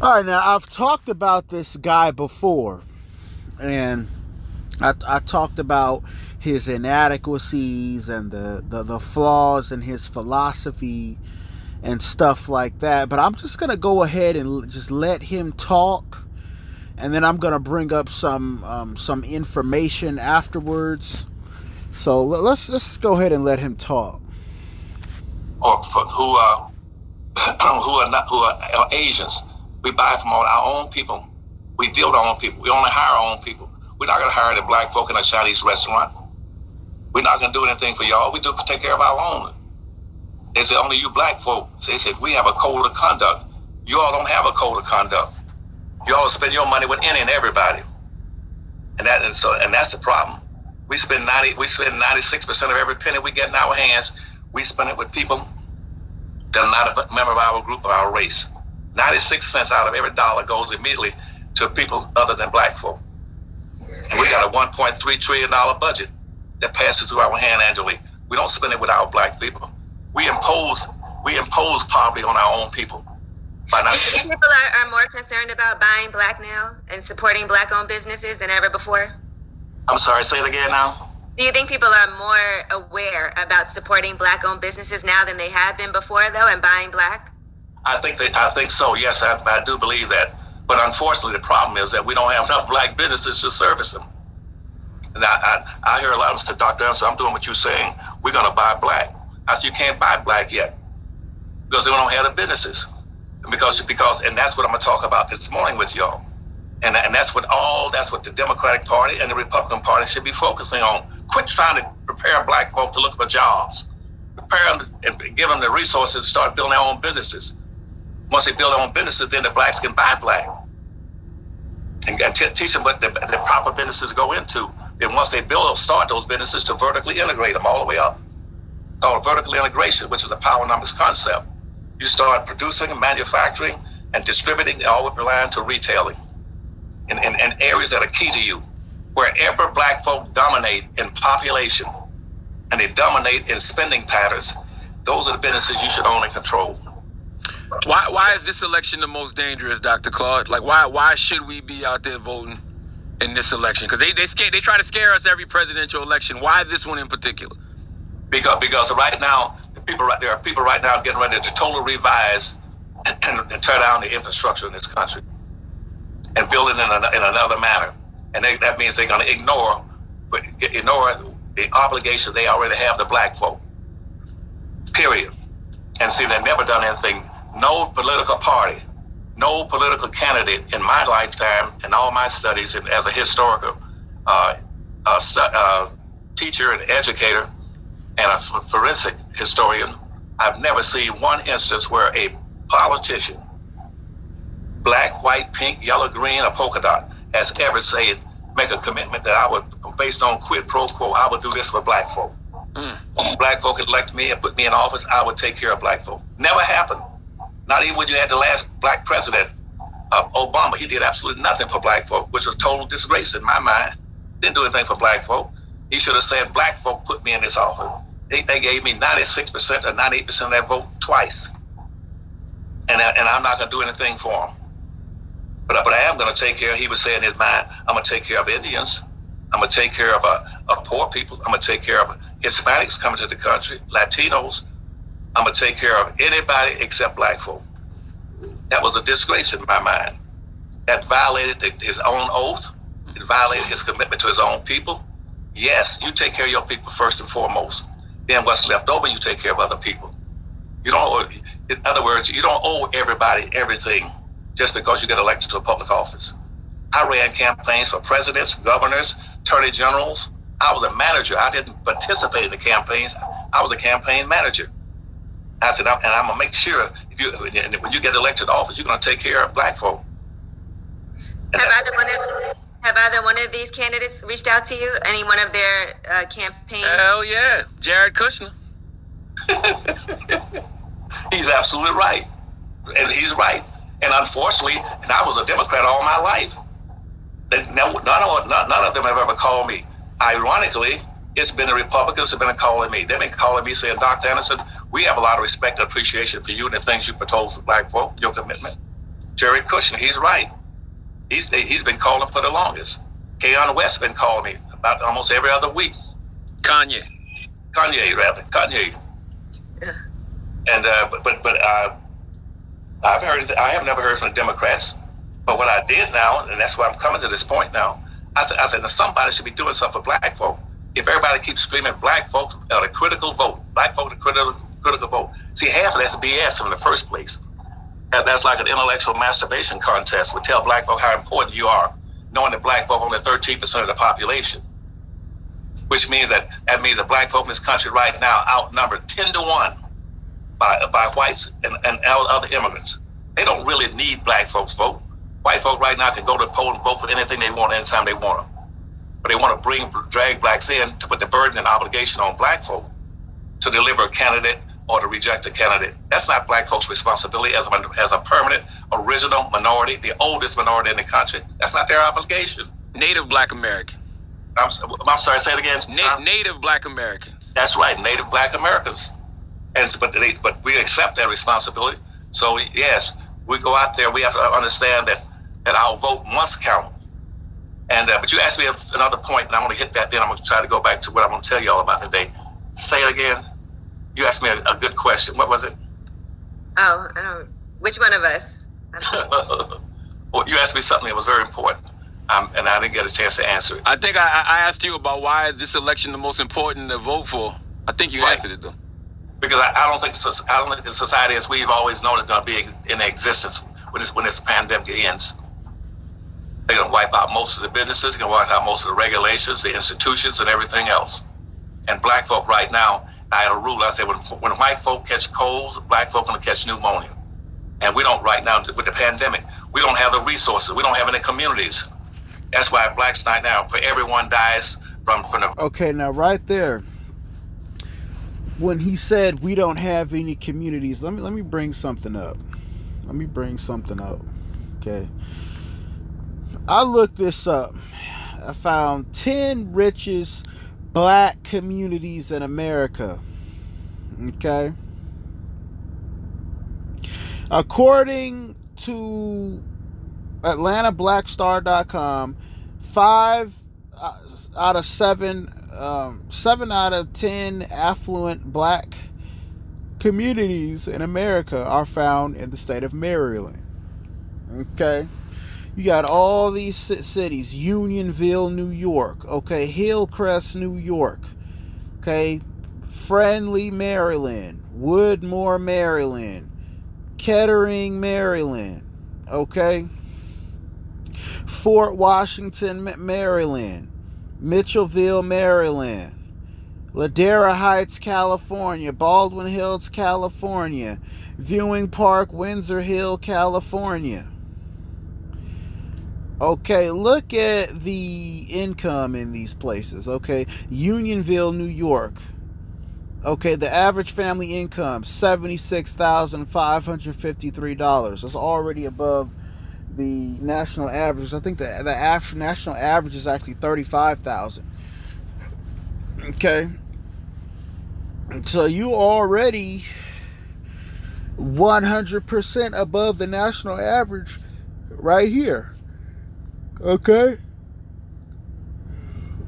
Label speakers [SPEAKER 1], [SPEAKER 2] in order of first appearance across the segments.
[SPEAKER 1] All right, now I've talked about this guy before, and I talked about his inadequacies and the flaws in his philosophy and stuff like that. But I'm just gonna go ahead and just let him talk, and then I'm gonna bring up some information afterwards. So let's go ahead and let him talk.
[SPEAKER 2] Or who are Asians. We buy from our own people. We deal with our own people. We only hire our own people. We're not going to hire the black folk in a Chinese restaurant. We're not going to do anything for y'all. We do take care of our own. They said only you black folk. They said we have a code of conduct. You all don't have a code of conduct. You all spend your money with any and everybody, and that's the problem. We spend 96% of every penny we get in our hands. We spend it with people that are not a member of our group or our race. 96 cents out of every dollar goes immediately to people other than black folk. And we got a $1.3 trillion budget that passes through our hand annually. We don't spend it with our black people. We impose poverty on our own people.
[SPEAKER 3] Do you think people are more concerned about buying black now and supporting black-owned businesses than ever before?
[SPEAKER 2] I'm sorry, say it again now.
[SPEAKER 3] Do you think people are more aware about supporting black-owned businesses now than they have been before, though, and buying black?
[SPEAKER 2] I think so. Yes, I do believe that. But unfortunately, the problem is that we don't have enough black businesses to service them. And I hear a lot of them say, Dr. Anderson, I'm doing what you're saying. We're going to buy black. I said, you can't buy black yet because they don't have the businesses. Because and that's what I'm going to talk about this morning with y'all. And that's what the Democratic Party and the Republican Party should be focusing on. Quit trying to prepare black folk to look for jobs. Prepare them and give them the resources to start building their own businesses. Once they build their own businesses, then the blacks can buy black. And teach them what the proper businesses go into. Then once they start those businesses to vertically integrate them all the way up. Called vertical integration, which is a powernomics concept. You start producing and manufacturing and distributing all the way relying to retailing in areas that are key to you. Wherever black folk dominate in population and they dominate in spending patterns, those are the businesses you should own and control.
[SPEAKER 4] Why is this election the most dangerous, Dr. Claude? Like, why should we be out there voting in this election? Because they try to scare us every presidential election. Why this one in particular?
[SPEAKER 2] Because right now, there are people right now getting ready to totally revise and tear down the infrastructure in this country and build it in another manner. And that means they're going to ignore the obligation they already have to black folk. Period. And see, they've never done anything. No political party, no political candidate in my lifetime and all my studies and as a historical teacher and educator and a forensic historian, I've never seen one instance where a politician, black, white, pink, yellow, green, or polka dot, has ever said, make a commitment that I would, based on quid pro quo, I would do this for black folk. Black folk elect me and put me in office, I would take care of black folk. Never happened. Not even when you had the last black president, Obama. He did absolutely nothing for black folk, which was a total disgrace in my mind. Didn't do anything for black folk. He should have said, black folk put me in this office. They gave me 96% or 98% of that vote twice. And I'm not going to do anything for them. But I am going to take care, he would say in his mind, I'm going to take care of Indians. I'm going to take care of poor people. I'm going to take care of Hispanics coming to the country, Latinos. I'm going to take care of anybody except black folk. That was a disgrace in my mind. That violated his own oath. It violated his commitment to his own people. Yes, you take care of your people first and foremost. Then what's left over, you take care of other people. You don't, in other words, you don't owe everybody everything just because you get elected to a public office. I ran campaigns for presidents, governors, attorney generals. I was a manager. I didn't participate in the campaigns. I was a campaign manager. I said, I'm going to make sure when you get elected to office, you're going to take care of black folk.
[SPEAKER 3] Have either one of these candidates reached out to you? Any one of their campaigns?
[SPEAKER 4] Hell yeah, Jared Kushner.
[SPEAKER 2] He's absolutely right. And he's right. And unfortunately, and I was a Democrat all my life. None of them have ever called me. Ironically, it's been the Republicans have been calling me. They've been calling me saying, Dr. Anderson, we have a lot of respect and appreciation for you and the things you propose for black folk, your commitment. Jared Kushner, he's right. He's been calling for the longest. Keon West been calling me about almost every other week.
[SPEAKER 4] Kanye.
[SPEAKER 2] Kanye. And I have never heard from the Democrats. But what I did now, and that's why I'm coming to this point now, I said, now somebody should be doing something for black folk. If everybody keeps screaming black folks are the critical vote, black folk are the critical vote. See, half of that's BS in the first place. That's like an intellectual masturbation contest. We tell black folk how important you are, knowing that black folk are only 13% of the population. Which means that black folk in this country right now outnumbered 10-1 by whites and other immigrants. They don't really need black folks' vote. White folk right now can go to the poll and vote for anything they want anytime they want them. But they want to drag blacks in to put the burden and obligation on black folk to deliver a candidate or to reject a candidate. That's not black folks' responsibility as a permanent, original minority, the oldest minority in the country. That's not their obligation.
[SPEAKER 4] Native Black American.
[SPEAKER 2] I'm sorry, say it again.
[SPEAKER 4] Native Black Americans.
[SPEAKER 2] That's right, Native Black Americans. But we accept that responsibility. So yes, we go out there. We have to understand that our vote must count. And but you asked me another point, and I'm going to hit that. Then I'm going to try to go back to what I'm going to tell you all about today. Say it again. You asked me a good question. What was it?
[SPEAKER 3] Oh, I don't. Which one of us?
[SPEAKER 2] Well, you asked me something that was very important, and I didn't get a chance to answer it.
[SPEAKER 4] I think I asked you about why is this election the most important to vote for. I think you answered it though.
[SPEAKER 2] Because I don't think the society as we've always known is going to be in existence when this pandemic ends. They're going to wipe out most of the businesses. They're going to wipe out most of the regulations, the institutions, and everything else. And black folk right now, I had a rule. I said when white folk catch colds, black folk going to catch pneumonia. And we don't right now with the pandemic. We don't have the resources. We don't have any communities. That's why blacks right now, for everyone dies from the.
[SPEAKER 1] Okay, now right there, when he said we don't have any communities, let me bring something up. Okay. I looked this up. I found 10 richest black communities in America. Okay. According to AtlantaBlackStar.com, 7 out of 10 affluent black communities in America are found in the state of Maryland. Okay. You got all these cities: Unionville, New York. Okay. Hillcrest, New York. Okay. Friendly, Maryland. Woodmore, Maryland. Kettering, Maryland. Okay. Fort Washington, Maryland. Mitchellville, Maryland. Ladera Heights, California. Baldwin Hills, California. Viewing Park, Windsor Hill, California. Okay, look at the income in these places. Okay, Unionville, New York. Okay, the average family income, $76,553. That's already above the national average. I think the national average is actually $35,000. Okay, so you already 100% above the national average right here. Okay,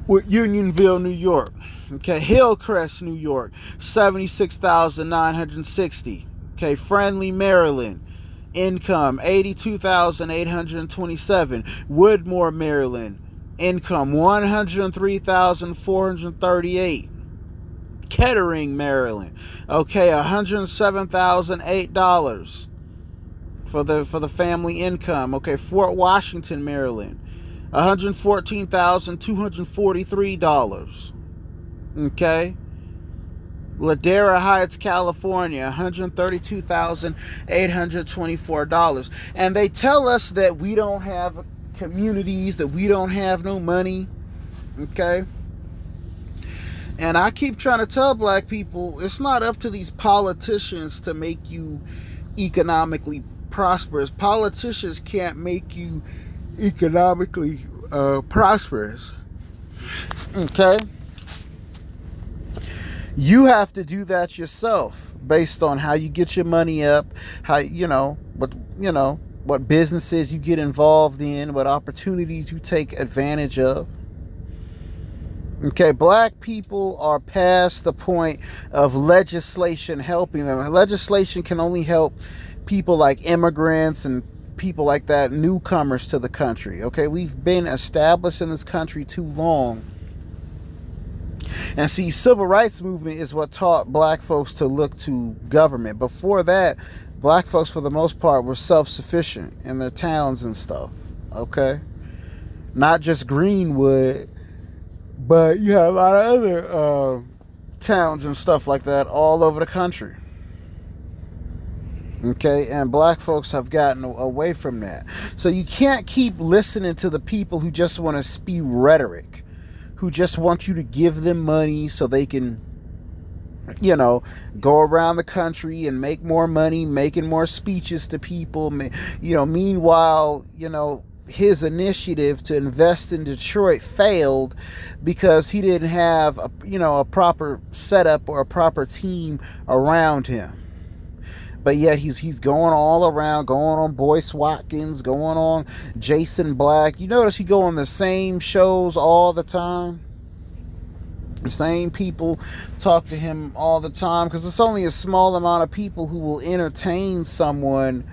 [SPEAKER 1] with Unionville, New York. Okay, Hillcrest, New York, 76,960. Okay, Friendly, Maryland, income 82,827. Woodmore, Maryland, income 103,438. Kettering, Maryland, okay, $107,008 for the family income. Okay, Fort Washington, Maryland, $114,243. Okay, Ladera Heights, California, $132,824. And they tell us that we don't have communities, that we don't have no money. Okay, and I keep trying to tell black people, it's not up to these politicians to make you economically prosperous. Politicians can't make you economically prosperous. Okay, you have to do that yourself based on how you get your money up, how what businesses you get involved in, what opportunities you take advantage of. Okay, black people are past the point of legislation helping them. Legislation can only help people like immigrants and people like that, newcomers to the country. Okay, we've been established in this country too long. And see, civil rights movement is what taught black folks to look to government. Before that, black folks, for the most part, were self-sufficient in their towns and stuff. Okay, not just Greenwood, but you have a lot of other towns and stuff like that all over the country. Okay, and black folks have gotten away from that. So you can't keep listening to the people who just want to spew rhetoric, who just want you to give them money so they can, you know, go around the country and make more money, making more speeches to people. You know, meanwhile, you know, his initiative to invest in Detroit failed because he didn't have a proper setup or a proper team around him. But yet he's going all around, going on Boyce Watkins, going on Jason Black. You notice he go on the same shows all the time. The same people talk to him all the time because it's only a small amount of people who will entertain someone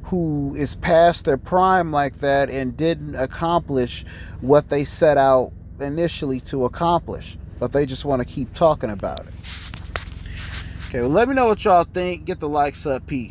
[SPEAKER 1] who is past their prime like that and didn't accomplish what they set out initially to accomplish. But they just want to keep talking about it. Okay, well, let me know what y'all think. Get the likes up. Peace.